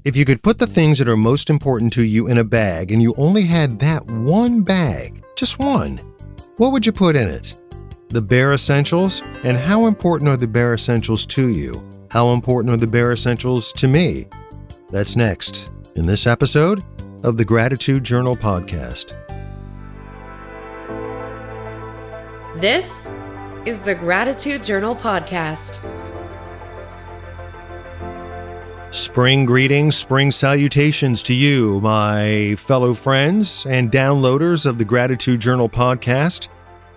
If you could put the things that are most important to you in a bag and you only had that one bag, just one, what would you put in it? The bare essentials? And how important are the bare essentials to you? How important are the bare essentials to me? That's next in this episode of the Gratitude Journal podcast. This is the Gratitude Journal podcast. Spring greetings, spring salutations to you, my fellow friends and downloaders of the Gratitude Journal podcast.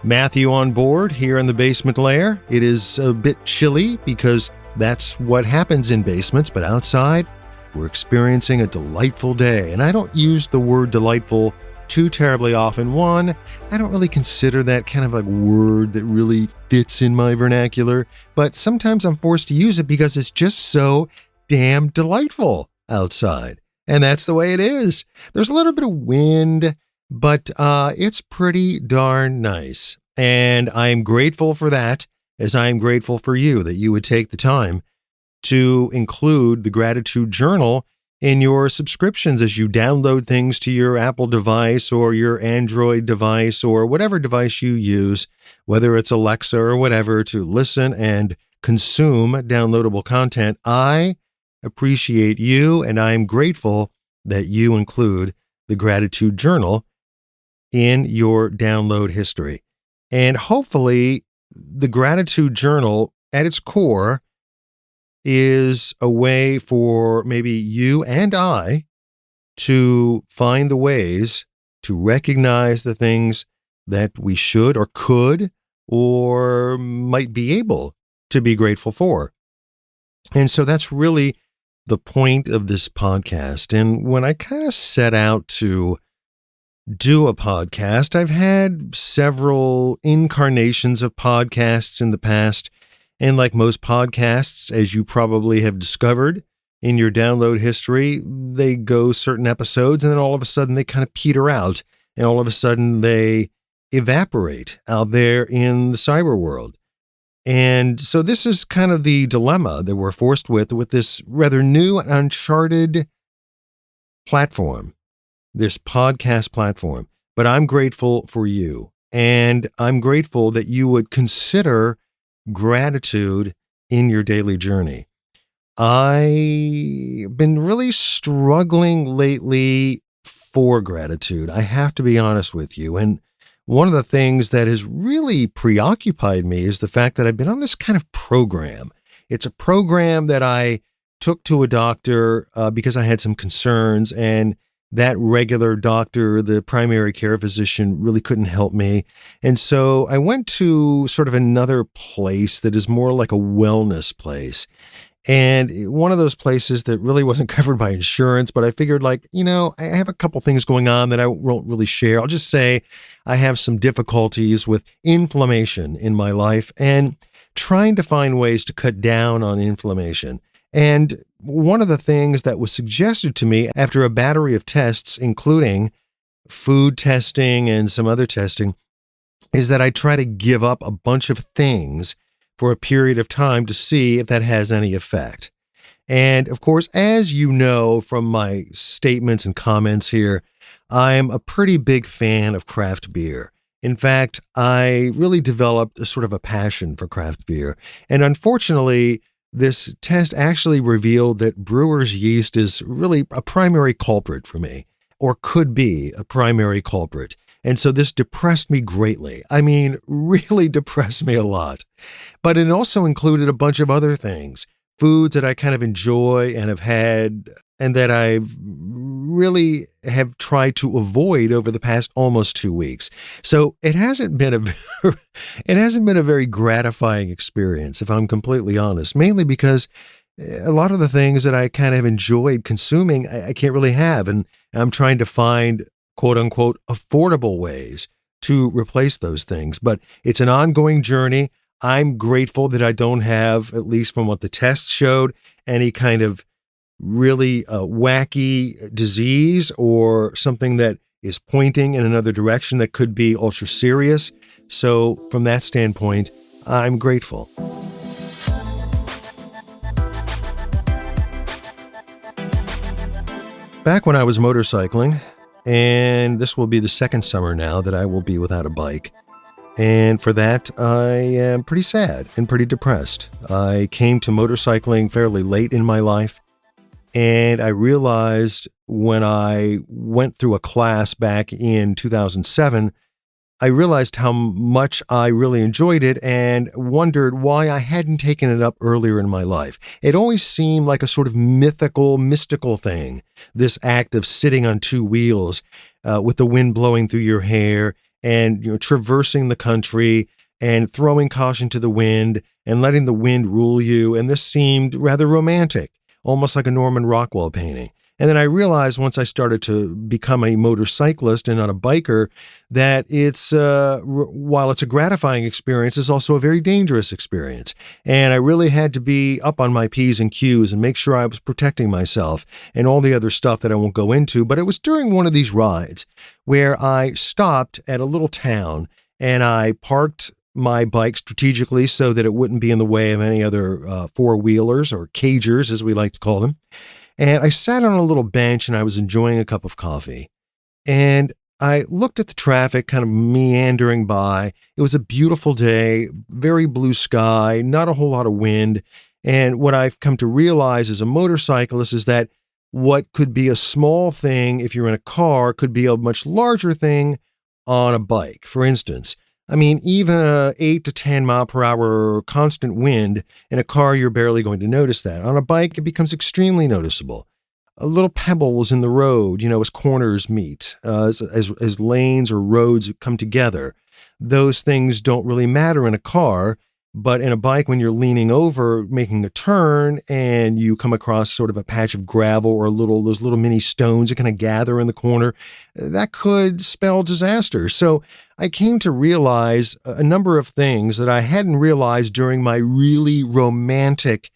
Matthew on board here in the basement lair. It is a bit chilly because that's what happens in basements, but outside we're experiencing a delightful day. And I don't use the word delightful too terribly often. One, I don't really consider that kind of like word that really fits in my vernacular, but sometimes I'm forced to use it because it's just so damn delightful outside. And that's the way it is. There's a little bit of wind, but it's pretty darn nice. And I'm grateful for that, as I am grateful for you, that you would take the time to include the Gratitude Journal in your subscriptions as you download things to your Apple device or your Android device or whatever device you use, whether it's Alexa or whatever, to listen and consume downloadable content. I appreciate you, and I am grateful that you include the Gratitude Journal in your download history. And hopefully, the Gratitude Journal, at its core, is a way for maybe you and I to find the ways to recognize the things that we should or could or might be able to be grateful for. And so that's really the point of this podcast. And when I kind of set out to do a podcast, I've had several incarnations of podcasts in the past. And like most podcasts, as you probably have discovered in your download history, they go certain episodes and then all of a sudden they kind of peter out and all of a sudden they evaporate out there in the cyber world. And so this is kind of the dilemma that we're forced with this rather new and uncharted platform, this podcast platform. But I'm grateful for you, and I'm grateful that you would consider gratitude in your daily journey. I've been really struggling lately for gratitude. I have to be honest with you. And one of the things that has really preoccupied me is the fact that I've been on this kind of program. It's a program that I took to a doctor because I had some concerns, and that regular doctor, the primary care physician, really couldn't help me. And so I went to sort of another place that is more like a wellness place. And one of those places that really wasn't covered by insurance, but I figured I have a couple things going on that I won't really share. I'll just say I have some difficulties with inflammation in my life and trying to find ways to cut down on inflammation. And one of the things that was suggested to me after a battery of tests, including food testing and some other testing, is that I try to give up a bunch of things for a period of time to see if that has any effect. And of course, as you know from my statements and comments here, I'm a pretty big fan of craft beer. In fact, I really developed a sort of a passion for craft beer. And unfortunately, this test actually revealed that brewer's yeast is really a primary culprit for me, or could be a primary culprit. And so this depressed me greatly. I mean, really depressed me a lot. But it also included a bunch of other things, foods that I kind of enjoy and have had, and that I've really have tried to avoid over the past almost 2 weeks. So it hasn't been a very gratifying experience, if I'm completely honest, mainly because a lot of the things that I kind of enjoyed consuming, I can't really have. And I'm trying to find quote unquote affordable ways to replace those things. But it's an ongoing journey. I'm grateful that I don't have, at least from what the tests showed, any kind of really wacky disease or something that is pointing in another direction that could be ultra serious. So from that standpoint, I'm grateful. Back when I was motorcycling, and this will be the second summer now that I will be without a bike. And for that, I am pretty sad and pretty depressed. I came to motorcycling fairly late in my life, and I realized when I went through a class back in 2007, I realized how much I really enjoyed it and wondered why I hadn't taken it up earlier in my life. It always seemed like a sort of mystical thing, this act of sitting on two wheels with the wind blowing through your hair and traversing the country and throwing caution to the wind and letting the wind rule you. And this seemed rather romantic, almost like a Norman Rockwell painting. And then I realized once I started to become a motorcyclist and not a biker that while it's a gratifying experience, it's also a very dangerous experience. And I really had to be up on my P's and Q's and make sure I was protecting myself and all the other stuff that I won't go into. But it was during one of these rides where I stopped at a little town and I parked my bike strategically so that it wouldn't be in the way of any other four-wheelers or cagers, as we like to call them. And I sat on a little bench and I was enjoying a cup of coffee. And I looked at the traffic kind of meandering by. It was a beautiful day, very blue sky, not a whole lot of wind. And what I've come to realize as a motorcyclist is that what could be a small thing if you're in a car could be a much larger thing on a bike. For instance, I mean, even a 8 to 10 mile per hour constant wind in a car, you're barely going to notice that. On a bike, it becomes extremely noticeable. Little pebbles in the road, as corners meet, as lanes or roads come together. Those things don't really matter in a car, but in a bike, when you're leaning over, making a turn, and you come across sort of a patch of gravel or those little mini stones that kind of gather in the corner, that could spell disaster. So I came to realize a number of things that I hadn't realized during my really romantic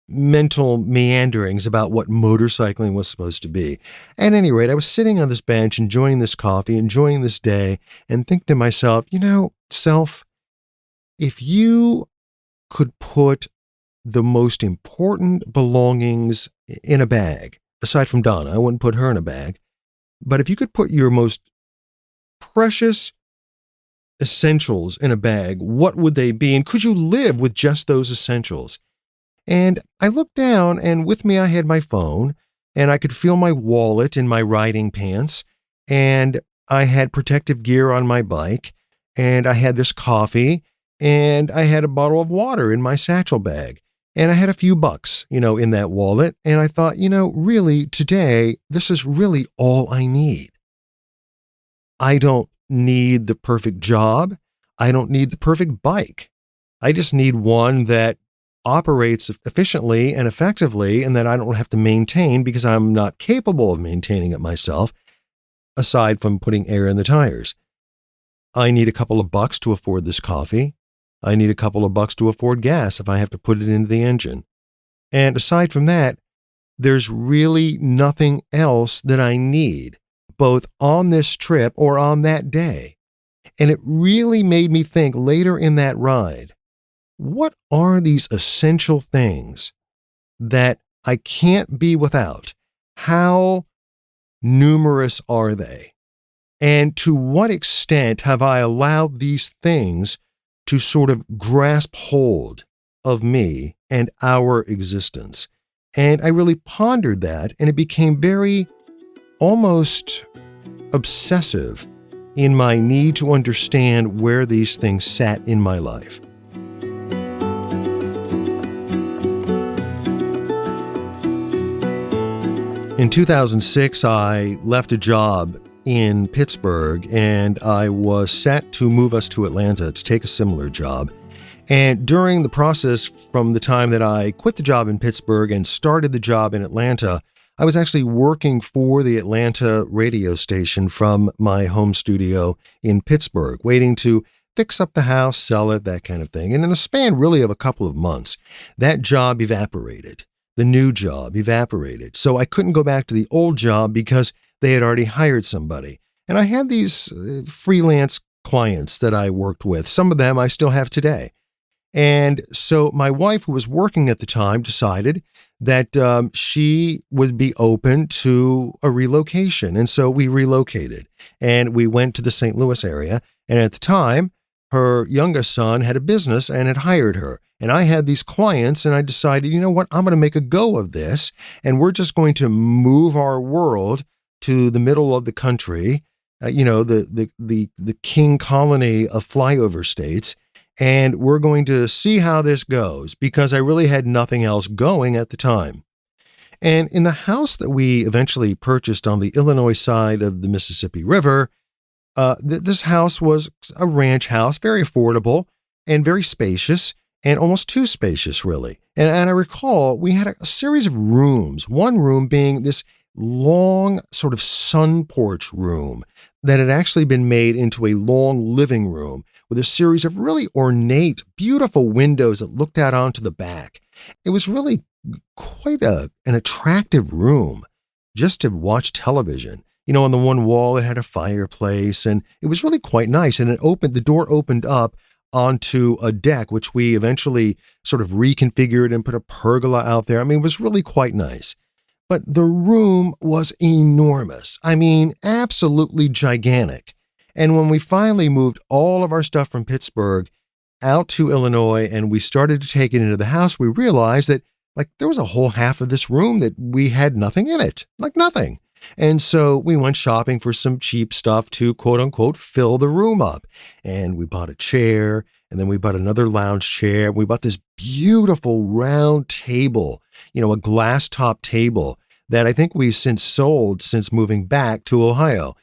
mental meanderings about what motorcycling was supposed to be. At any rate, I was sitting on this bench, enjoying this coffee, enjoying this day, and thinking to myself, self, if you could put the most important belongings in a bag, aside from Donna, I wouldn't put her in a bag, but if you could put your most precious essentials in a bag, what would they be? And could you live with just those essentials? And I looked down, and with me I had my phone, and I could feel my wallet in my riding pants, and I had protective gear on my bike, and I had this coffee, and I had a bottle of water in my satchel bag, and I had a few bucks, in that wallet. And I thought, really today, this is really all I need. I don't need the perfect job. I don't need the perfect bike. I just need one that operates efficiently and effectively and that I don't have to maintain because I'm not capable of maintaining it myself, aside from putting air in the tires. I need a couple of bucks to afford this coffee. I need a couple of bucks to afford gas if I have to put it into the engine. And aside from that, there's really nothing else that I need, both on this trip or on that day. And it really made me think later in that ride, what are these essential things that I can't be without? How numerous are they? And to what extent have I allowed these things to sort of grasp hold of me and our existence? And I really pondered that, and it became very almost obsessive in my need to understand where these things sat in my life. In 2006, I left a job in Pittsburgh, and I was set to move us to Atlanta to take a similar job. And during the process from the time that I quit the job in Pittsburgh and started the job in Atlanta, I was actually working for the Atlanta radio station from my home studio in Pittsburgh, waiting to fix up the house, sell it, that kind of thing. And in the span really of a couple of months, that job evaporated. The new job evaporated. So I couldn't go back to the old job because they had already hired somebody. And I had these freelance clients that I worked with. Some of them I still have today. And so my wife, who was working at the time, decided that she would be open to a relocation. And so we relocated and we went to the St. Louis area. And at the time, her youngest son had a business and had hired her. And I had these clients and I decided, you know what, I'm going to make a go of this. And we're just going to move our world to the middle of the country, the king colony of flyover states. And we're going to see how this goes because I really had nothing else going at the time. And in the house that we eventually purchased on the Illinois side of the Mississippi River, this house was a ranch house, very affordable and very spacious and almost too spacious, really. And I recall we had a series of rooms, one room being this long sort of sun porch room that had actually been made into a long living room with a series of really ornate, beautiful windows that looked out onto the back. It was really quite an attractive room just to watch television. On the one wall, it had a fireplace and it was really quite nice. And the door opened up onto a deck, which we eventually sort of reconfigured and put a pergola out there. I mean, it was really quite nice. But the room was enormous. I mean, absolutely gigantic. And when we finally moved all of our stuff from Pittsburgh out to Illinois and we started to take it into the house, we realized that there was a whole half of this room that we had nothing in it, nothing. And so we went shopping for some cheap stuff to quote unquote fill the room up. And we bought a chair and then we bought another lounge chair. We bought this beautiful round table, a glass top table that I think we since sold since moving back to Ohio.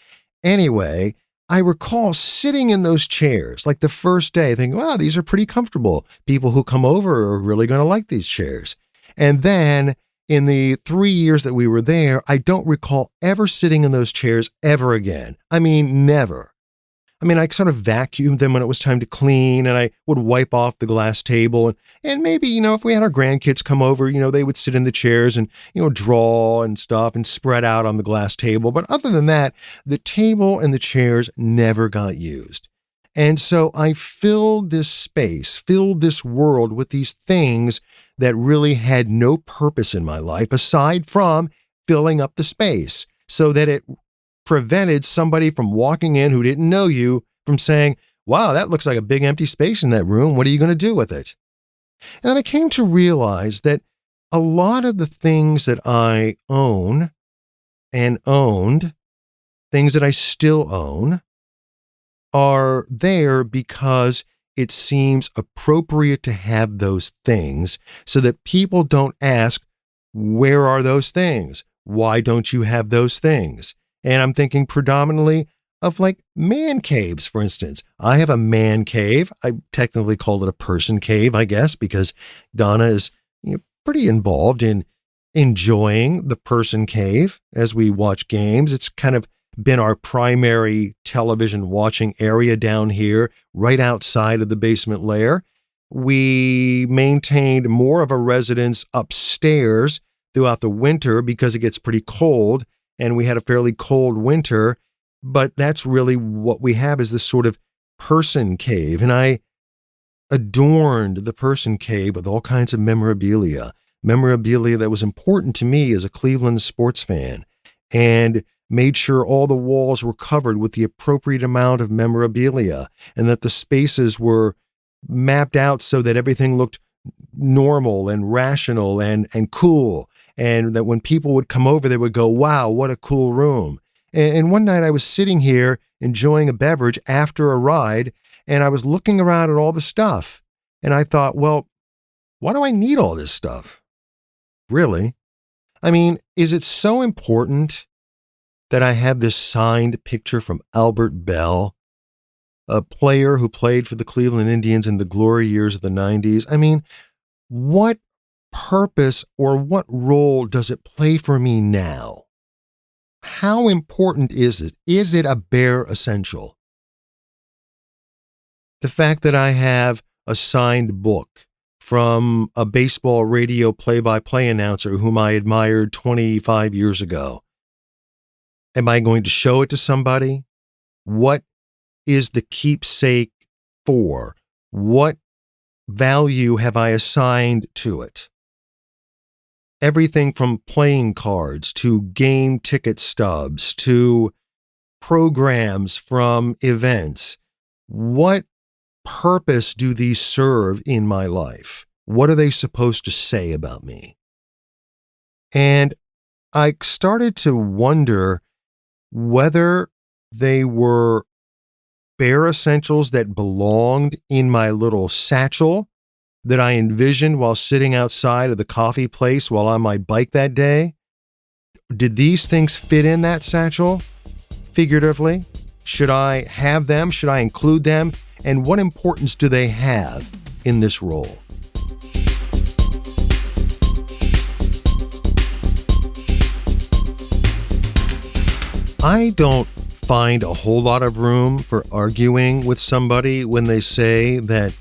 Anyway, I recall sitting in those chairs the first day thinking, wow, these are pretty comfortable. People who come over are really going to like these chairs. And then in the 3 years that we were there, I don't recall ever sitting in those chairs ever again. I mean, never. I mean, I sort of vacuumed them when it was time to clean and I would wipe off the glass table. And maybe, if we had our grandkids come over, they would sit in the chairs and, draw and stuff and spread out on the glass table. But other than that, the table and the chairs never got used. And so I filled this space, filled this world with these things that really had no purpose in my life aside from filling up the space so that it prevented somebody from walking in who didn't know you from saying, wow, that looks like a big empty space in that room. What are you going to do with it? And then I came to realize that a lot of the things that I own and owned, things that I still own, are there because it seems appropriate to have those things so that people don't ask, where are those things? Why don't you have those things? And I'm thinking predominantly of man caves, for instance. I have a man cave. I technically call it a person cave, I guess, because Donna is pretty involved in enjoying the person cave as we watch games. It's kind of been our primary television watching area down here, right outside of the basement lair. We maintained more of a residence upstairs throughout the winter because it gets pretty cold, and we had a fairly cold winter, but that's really what we have is this sort of person cave. And I adorned the person cave with all kinds of memorabilia that was important to me as a Cleveland sports fan, and made sure all the walls were covered with the appropriate amount of memorabilia and that the spaces were mapped out so that everything looked normal and rational and cool. And that when people would come over, they would go, wow, what a cool room. And one night I was sitting here enjoying a beverage after a ride, and I was looking around at all the stuff. And I thought, well, why do I need all this stuff? Really? I mean, is it so important that I have this signed picture from Albert Bell, a player who played for the Cleveland Indians in the glory years of the 90s? I mean, what purpose or what role does it play for me now? How important is it? Is it a bare essential? The fact that I have a signed book from a baseball radio play-by-play announcer whom I admired 25 years ago. Am I going to show it to somebody? What is the keepsake for? What value have I assigned to it? everything from playing cards to game ticket stubs to programs from events. What purpose do these serve in my life? What are they supposed to say about me? And I started to wonder whether they were bare essentials that belonged in my little satchel that I envisioned while sitting outside of the coffee place while on my bike that day. Did these things fit in that satchel? Figuratively? Should I have them? Should I include them? And what importance do they have in this role? I don't find a whole lot of room for arguing with somebody when they say that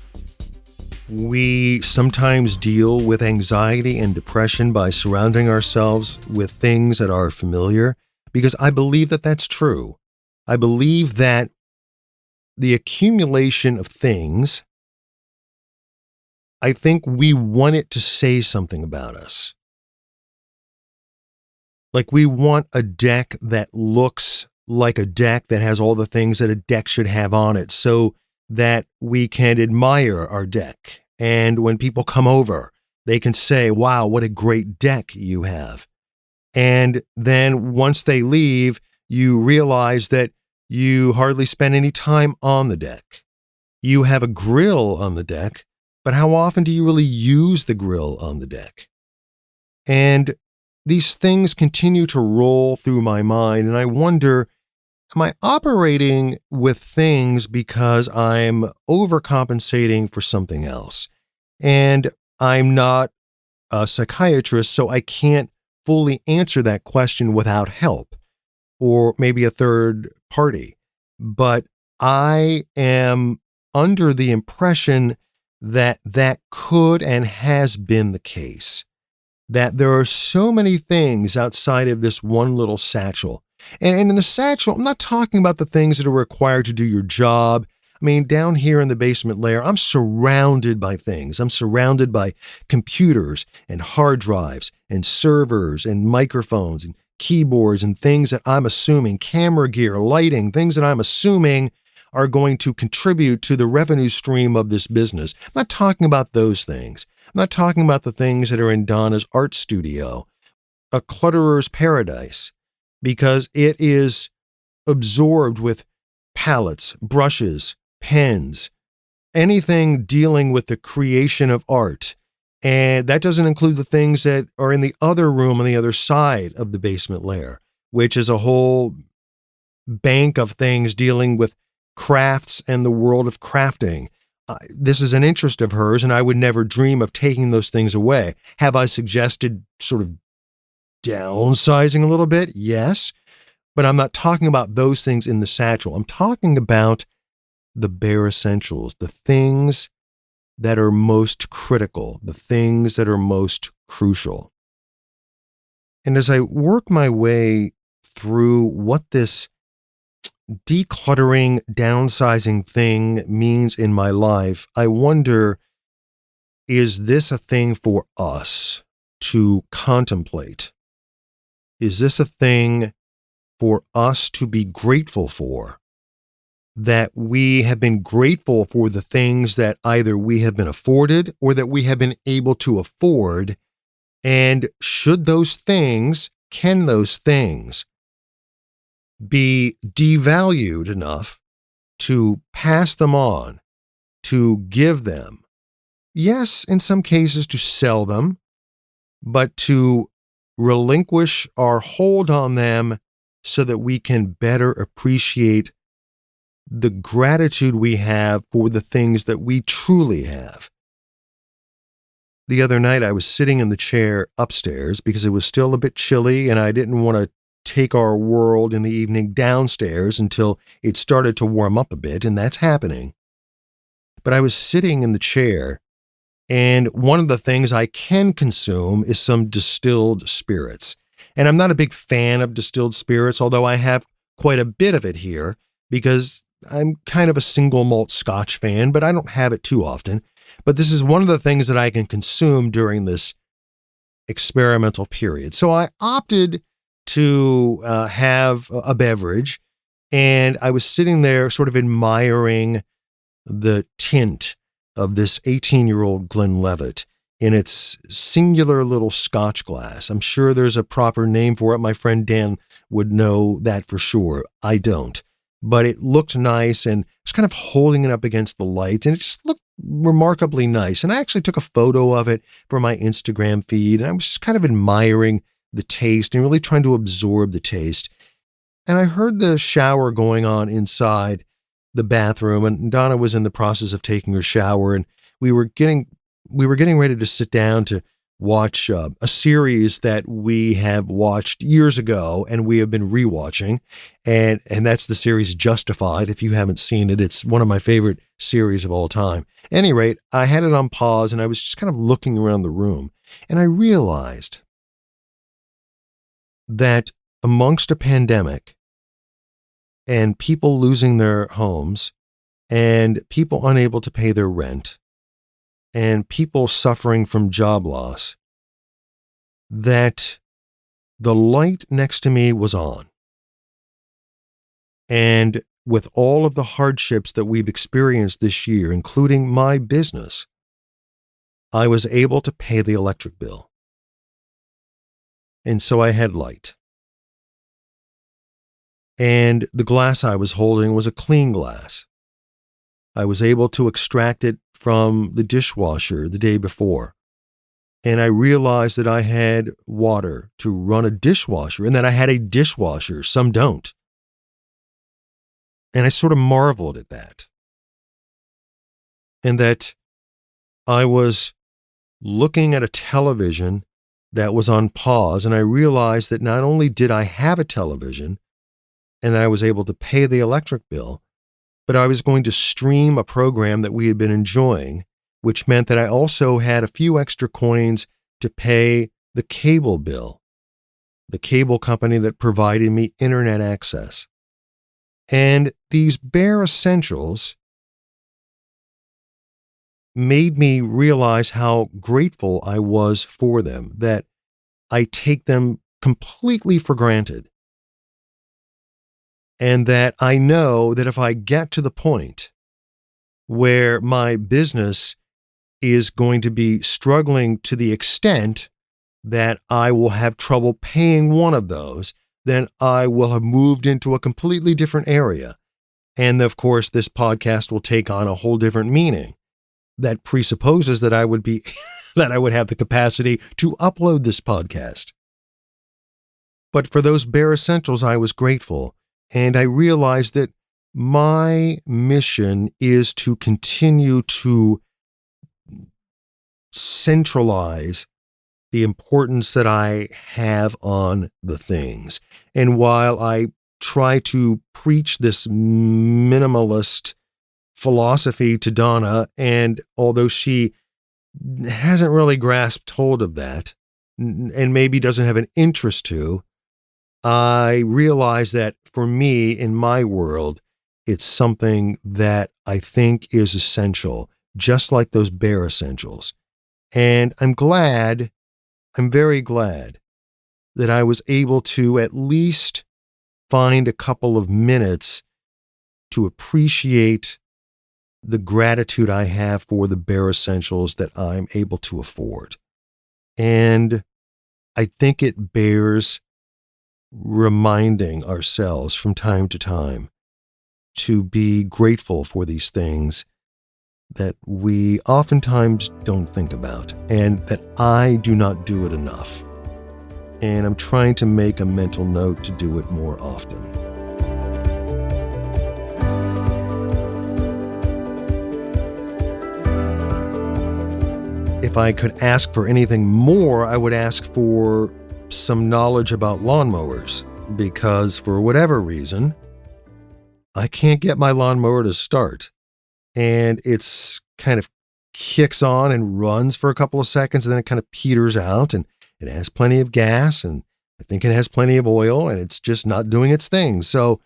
we sometimes deal with anxiety and depression by surrounding ourselves with things that are familiar, because I believe that that's true. I believe that the accumulation of things, I think we want it to say something about us. Like we want a deck that looks like a deck that has all the things that a deck should have on it so that we can admire our deck. And when people come over, they can say, wow, what a great deck you have. And then once they leave, you realize that you hardly spend any time on the deck. You have a grill on the deck, but how often do you really use the grill on the deck? And these things continue to roll through my mind, and I wonder, am I operating with things because I'm overcompensating for something else? And I'm not a psychiatrist, so I can't fully answer that question without help or maybe a third party. But I am under the impression that that could and has been the case. That there are so many things outside of this one little satchel. And in the satchel, I'm not talking about the things that are required to do your job. I mean, down here in the basement layer, I'm surrounded by things. I'm surrounded by computers and hard drives and servers and microphones and keyboards and things that I'm assuming, camera gear, lighting, things that I'm assuming are going to contribute to the revenue stream of this business. I'm not talking about those things. I'm not talking about the things that are in Donna's art studio, a clutterer's paradise, because it is absorbed with palettes, brushes, pens, anything dealing with the creation of art. And that doesn't include the things that are in the other room on the other side of the basement layer, which is a whole bank of things dealing with crafts and the world of crafting. This is an interest of hers, and I would never dream of taking those things away. Have I suggested sort of downsizing a little bit? Yes, but I'm not talking about those things in the satchel. I'm talking about the bare essentials, the things that are most critical, the things that are most crucial. And as I work my way through what this decluttering, downsizing thing means in my life, I wonder, is this a thing for us to contemplate? Is this a thing for us to be grateful for? That we have been grateful for the things that either we have been afforded or that we have been able to afford. And should those things, can those things be devalued enough to pass them on, to give them? Yes, in some cases to sell them, but to relinquish our hold on them so that we can better appreciate the gratitude we have for the things that we truly have. The other night, I was sitting in the chair upstairs because it was still a bit chilly and I didn't want to take our world in the evening downstairs until it started to warm up a bit, and that's happening. But I was sitting in the chair, and one of the things I can consume is some distilled spirits. And I'm not a big fan of distilled spirits, although I have quite a bit of it here because I'm kind of a single malt Scotch fan, but I don't have it too often. But this is one of the things that I can consume during this experimental period. So I opted to have a beverage, and I was sitting there sort of admiring the tint of this 18-year-old Glenlivet in its singular little scotch glass. I'm sure there's a proper name for it. My friend Dan would know that for sure. I don't. But it looked nice, and I was kind of holding it up against the light, and it just looked remarkably nice. And I actually took a photo of it for my Instagram feed, and I was just kind of admiring the taste and really trying to absorb the taste. And I heard the shower going on inside the bathroom, and Donna was in the process of taking her shower, and we were getting ready to sit down to watch a series that we have watched years ago and we have been rewatching, and that's the series Justified. If you haven't seen it, it's one of my favorite series of all time. At any rate, I had it on pause, and I was just kind of looking around the room, and I realized that amongst a pandemic and people losing their homes and people unable to pay their rent and people suffering from job loss, that the light next to me was on. And with all of the hardships that we've experienced this year, including my business, I was able to pay the electric bill. And so I had light. And the glass I was holding was a clean glass. I was able to extract it from the dishwasher the day before. And I realized that I had water to run a dishwasher and that I had a dishwasher. Some don't. And I sort of marveled at that. And that I was looking at a television that was on pause, and I realized that not only did I have a television and that I was able to pay the electric bill, but I was going to stream a program that we had been enjoying, which meant that I also had a few extra coins to pay the cable bill, the cable company that provided me internet access. And these bare essentials made me realize how grateful I was for them, that I take them completely for granted. And that I know that if I get to the point where my business is going to be struggling to the extent that I will have trouble paying one of those, then I will have moved into a completely different area. And of course, this podcast will take on a whole different meaning. That presupposes that I would have the capacity to upload this podcast. But for those bare essentials, I was grateful. And I realized that my mission is to continue to centralize the importance that I have on the things. And while I try to preach this minimalist philosophy to Donna, and although she hasn't really grasped hold of that and maybe doesn't have an interest to, I realize that for me, in my world, it's something that I think is essential, just like those bare essentials. And I'm very glad that I was able to at least find a couple of minutes to appreciate the gratitude I have for the bare essentials that I'm able to afford. And I think it bears reminding ourselves from time to time to be grateful for these things that we oftentimes don't think about, and that I do not do it enough. And I'm trying to make a mental note to do it more often. If I could ask for anything more, I would ask for some knowledge about lawnmowers, because for whatever reason, I can't get my lawnmower to start. And it's kind of kicks on and runs for a couple of seconds, and then it kind of peters out, and it has plenty of gas, and I think it has plenty of oil, and it's just not doing its thing. So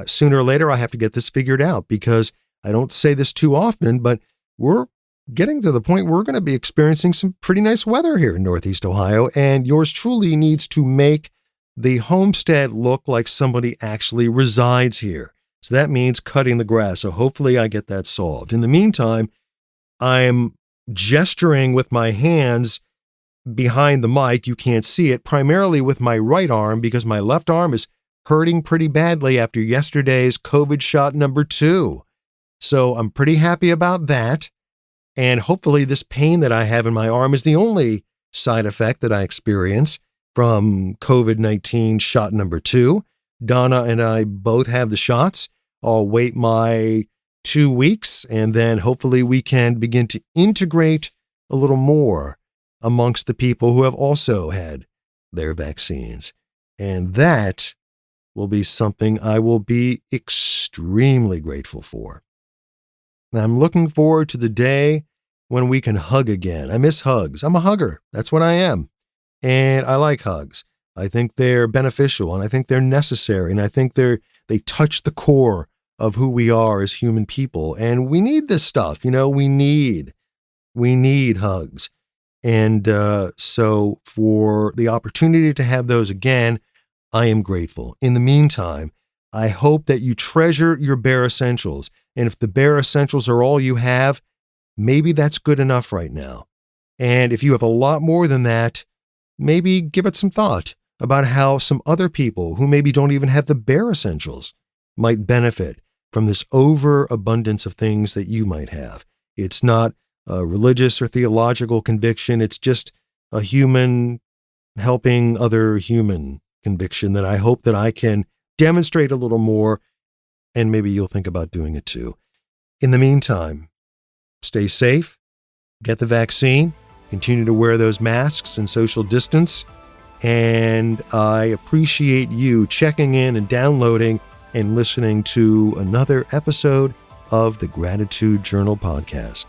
sooner or later, I have to get this figured out, because I don't say this too often, but we're getting to the point where we're going to be experiencing some pretty nice weather here in Northeast Ohio, and yours truly needs to make the homestead look like somebody actually resides here. So that means cutting the grass. So hopefully I get that solved. In the meantime, I'm gesturing with my hands behind the mic. You can't see it, primarily with my right arm, because my left arm is hurting pretty badly after yesterday's COVID shot number 2. So I'm pretty happy about that. And hopefully this pain that I have in my arm is the only side effect that I experience from COVID-19 shot number 2. Donna and I both have the shots. I'll wait my 2 weeks, and then hopefully we can begin to integrate a little more amongst the people who have also had their vaccines. And that will be something I will be extremely grateful for. Now, I'm looking forward to the day when we can hug again. I miss hugs. I'm a hugger. That's what I am. And I like hugs. I think they're beneficial, and I think they're necessary, and I think they touch the core of who we are as human people. And we need this stuff. We need hugs. And so for the opportunity to have those again, I am grateful. In the meantime, I hope that you treasure your bare essentials. And if the bare essentials are all you have, maybe that's good enough right now. And if you have a lot more than that, maybe give it some thought about how some other people who maybe don't even have the bare essentials might benefit from this overabundance of things that you might have. It's not a religious or theological conviction. It's just a human helping other human conviction that I hope that I can demonstrate a little more, and maybe you'll think about doing it too. In the meantime, stay safe, get the vaccine, continue to wear those masks and social distance, and I appreciate you checking in and downloading and listening to another episode of the Gratitude Journal podcast.